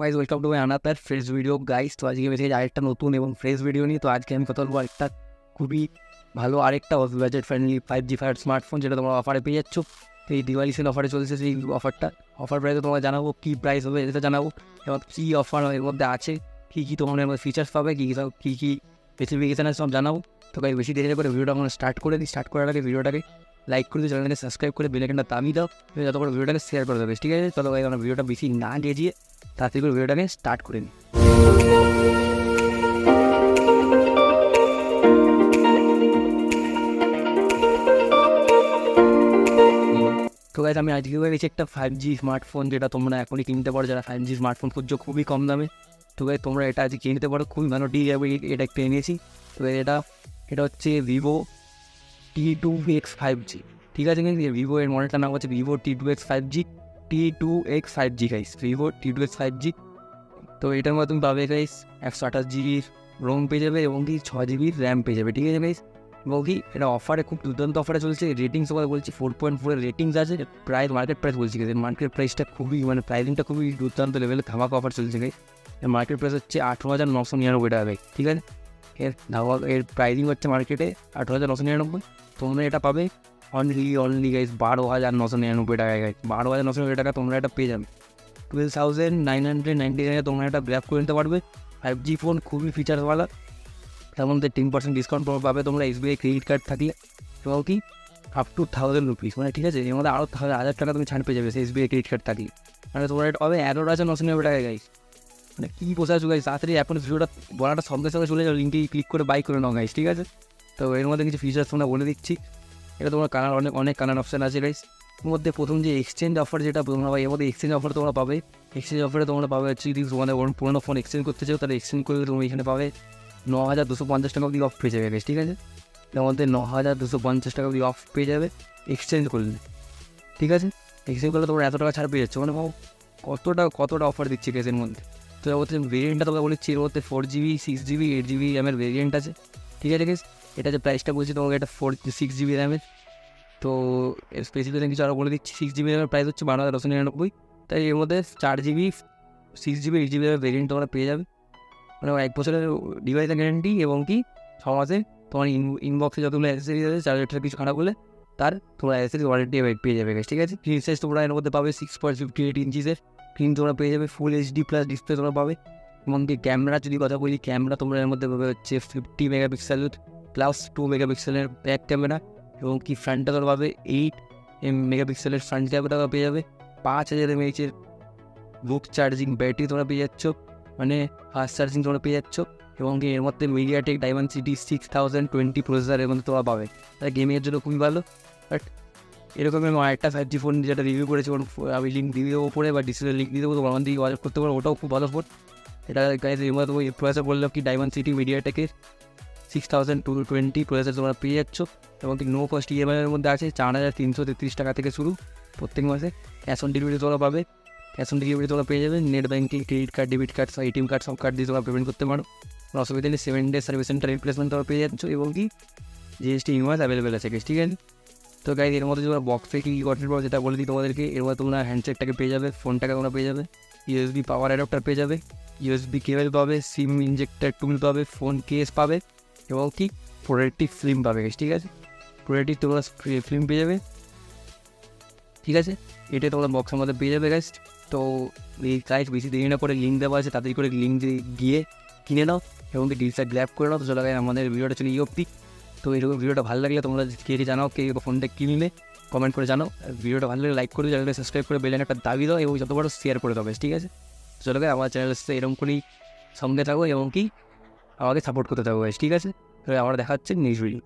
Guys welcome to my another fresh video guys. তো আজকে বেশি আরেকটা নতুন এবং ফ্রেশ ভিডিও নিয়ে। তো আজকে আমি কথা বলবো একটা খুবই ভালো আরেকটা বাজেট ফ্রেন্ডলি 5G স্মার্টফোন, যেটা তোমরা অফারে পেয়ে যাচ্ছ। তো এই দিওয়ালি সেল অফারে চলছে সেই অফার প্রাইসে তোমাকে জানাবো কী প্রাইস হবে, এটা জানাবো এবং কী অফার এর মধ্যে আছে, কী কী তোমার এর মধ্যে ফিচার্স পাবে, কী কী স্পেসিফিকেশান আছে সব জানাবো। তো গাইজ বেশি দেরি করে ভিডিওটা আমরা স্টার্ট করে দিই। স্টার্ট করার আগে ভিডিওটাকে লাইক করে দিই, চ্যানেলটাকে সাবস্ক্রাইব করে বেল আইকনটা দামিয়ে দাও, যত করে ভিডিওটাকে শেয়ার করে দেবে। ঠিক আছে, চলো গাইজ আমরা ভিডিওটা বেশি না গেজিয়ে তাড়াতাড়ি করে ভিডিওটাকে স্টার্ট করে নিই। তো গাইজ আমি আজকে গেছি একটা 5G স্মার্টফোন, যেটা তোমরা এখনই কিনতে পারো যারা 5G স্মার্টফোন খুঁজছো খুবই কম দামে। তো গাইজ তোমরা এটা আজকে কিনতে পারো, খুবই ভালো ডিল যাবে। এটা একটা এনেছি। তো এটা হচ্ছে ভিভো T2x 5G। ঠিক আছে, কিন্তু ভিভো এর মডেলটার নাম হচ্ছে Vivo T2x 5G। T2x 5G guys, Vivo T2x 5G। তো এটার মধ্যে তুমি পাবে গাইস 128GB রোম পেয়ে যাবে এবং কি 6GB র্যাম পেয়ে যাবে। ঠিক আছে গাইস, এবং কি এটা অফারে খুব দুর্দান্ত অফারে চলছে। রেটিংস কথা বলছি 4.4 রেটিংস আছে। প্রাইস মার্কেট প্রাইস বলছি গাইস, মার্কেট প্রাইসটা খুবই প্রাইসিংটা খুবই দুর্দান্ত লেভেলে ধামাকা অফার চলছে গাইস। মার্কেট প্রাইস হচ্ছে 18,999 টাকা গাইস। ঠিক আছে, এর প্রাইসিং হচ্ছে মার্কেটে 18,999। তোমরা এটা পাবে অনলি গাইস 12,999 টাকায় গাইস। 12,999 টাকা তোমরা এটা পেয়ে যাবে। 12,999 তোমরা এটা গ্র্যাব করে নিতে পারবে। 5G ফোন খুবই ফিচারওয়ালা, তার মধ্যে 10% ডিসকাউন্ট পাবে তোমরা SBI ক্রেডিট কার্ড থাকলে, এবং কি আপ টু 1,000 রুপিস। ঠিক আছে, এর মধ্যে আরও 1,000 টাকা তুমি ছাড় পেয়ে যাবে SBI ক্রেডিট কার্ড থাকলে। তোমরা এটা পাবে 11,999 টাকায় গাইস। কী বোঝাচ্ছ গাইস, তাড়াতাড়ি এখন ভিডিওটা বলাটা সঙ্গে সঙ্গে চলে যাও, লিঙ্কে ক্লিক করে বাই করে নাও গাইস। ঠিক আছে, তো এর মধ্যে কিছু ফিচার্স তোমরা বলে দিচ্ছি। এটা তোমার অনেক কালার অপশান আছে গাইস। এর মধ্যে প্রথম যে এক্সচেঞ্জ অফার, যেটা তোমরা এর মধ্যে এক্সচেঞ্জ অফার তোমরা পাবে। এক্সচেঞ্জ অফারে তোমরা পাবে হচ্ছে যদি তোমাদের পুরোনো ফোন এক্সচেঞ্জ করতে চাও, তাহলে এক্সচেঞ্জ করলে তুমি এখানে পাবে 9,250 টাকা অবধি অফ পেয়ে যাবে গাইস। ঠিক আছে, এর মধ্যে 9,250 টাকা অবধি অফ পেয়ে যাবে এক্সচেঞ্জ করলে। ঠিক আছে, এক্সচেঞ্জ করলে তোমরা এত টাকা ছাড় পেয়ে যাচ্ছ, কতটা অফার দিচ্ছে গাইস এর মধ্যে। তো এর মধ্যে ভেরিয়েন্টটা তোমরা বলেছি, এর মধ্যে 4GB 6GB 8GB র্যামের ভেরিয়েন্ট আছে। ঠিক আছে গাইস, এটা যে প্রাইসটা বলছি তোমাকে, এটা 6GB র্যামের। তো স্পেসিফিকেশন কিছু আরও বলে দিচ্ছি। 6GB র্যামের প্রাইস হচ্ছে 12,999। তাই এর মধ্যে 4GB 6GB 8GB র্যামের ভেরিয়েন্ট তোমরা পেয়ে যাবে। 1 বছরের ডিভাইসের গ্যারেন্টি, এবং কি 6 মাসে তোমার ইনবক্সে যতগুলো অ্যাক্সেসরিজ আছে, চার্জারটা কিছু খারাপ হলে তার তোমরা অ্যাক্সেসরিজ ওয়ারেন্টি পেয়ে যাবে। ঠিক আছে, স্ক্রিন সাইজ তোমরা এর মধ্যে পাবে 6.58 ইঞ্চিসের স্ক্রিন তোমরা পেয়ে যাবে। ফুল HD+ ডিসপ্লে তোমরা পাবে। এবং কি ক্যামেরা যদি কথা বলি, ক্যামেরা তোমরা এর মধ্যে পাবে হচ্ছে 50 মেগাপিক্সেল প্লাস 2 মেগাপিক্সেলের ব্যাক ক্যামেরা, এবং কি ফ্রন্টটা তোমরা পাবে 8 মেগাপিক্সেলের ফ্রন্ট ক্যামেরা পেয়ে যাবে। 5,000 mAh বুক চার্জিং ব্যাটারি তোমরা পেয়ে যাচ্ছ, ফাস্ট চার্জিং তোমরা পেয়ে যাচ্ছ। এবং কি এর মধ্যে মিডিয়াটেক ডাইমেনসিটি 6020 প্রসেসর এর মধ্যে তোমরা পাবে। তাই গেমিংয়ের জন্য খুবই ভালো। বাট এরকম আমি আরেকটা 5G ফোন যেটা রিভিউ করেছি, আমি লিঙ্ক দিয়ে দেবো ওপরে, বা ডিসপ্লে লিঙ্ক দিয়ে দেবো, তোমার আমার দিকে অর্ডার করতে পারো। ওটাও খুব ভালো ফোন। এটা গাইজ এর মধ্যে প্রসেসর বললাম কি ডাইমেনসিটি মিডিয়াটেকের 6020 প্রসেসর তোমরা পেয়ে যাচ্ছ। এবং কি নো কস্ট EMI এর মধ্যে আছে 4,333 টাকা থেকে শুরু প্রত্যেক মাসে। ক্যাশ অন ডেলিভারি তোমরা পাবে, ক্যাশ অন ডেলিভারি তোমরা পেয়ে যাবে। Net banking, credit card, debit card, ATM card সব কার্ড দিয়ে তোমরা পেমেন্ট করতে পারো। অসুবিধা নেই, 7 ডেজ সার্ভিস সেন্টার রিপ্লেসমেন্ট তোমরা পেয়ে যাচ্ছ, এবং কি GST ইনভয়েস অ্যাভেলেবেল আছে। ঠিক আছে, তো গাইজ এর মধ্যে তোমরা বক্সে কী করতে পারো যেটা বলে দিই তোমাদেরকে। এর মধ্যে তোমরা হ্যান্ডসেটটাকে পেয়ে যাবে, ফোনটাকে তোমরা পেয়ে যাবে, USB পাওয়ার অ্যাডাপ্টার পেয়ে যাবে, USB কেবল পাবে, সিম ইনজেক্টার টুল পাবে, ফোন কেস পাবে, এবং কি প্রোটেক্টিভ ফিল্ম পাবে। ঠিক আছে, প্রোটেক্টিভ তোমরা ফিল্ম পেয়ে যাবে। ঠিক আছে, এটাই তোমরা বক্সের মধ্যে পেয়ে যাবে গাইজ। তো এই গাইজ বেশি দেরি না করে লিঙ্ক দেওয়া আছে, তাড়াতাড়ি করে লিঙ্ক গিয়ে কিনে নাও, এবং কি ডিলটা গ্র্যাব করে নাও। তো চলো গাইজ আমাদের ভিডিওটা চলে অবধি। তো এরকম ভিডিওটা ভালো লাগলে তোমরা কে জানাও কে ফোনটা কিনলে, কমেন্ট করে জানাও। ভিডিওটা ভালো লাগলে লাইক করে, চ্যানেলটা সাবস্ক্রাইব করে বেল আইকনটা দাবি দাও, এবং যত বড় শেয়ার করে দেবে। ঠিক আছে, চলো গাইজ আমার চ্যানেলের সাথে এরকম করেই সঙ্গে থাকো, এবং কি আমাকে সাপোর্ট করতে থাকো গাইজ। ঠিক আছে, তো আমরা দেখা হচ্ছে নেক্সট ভিডিও।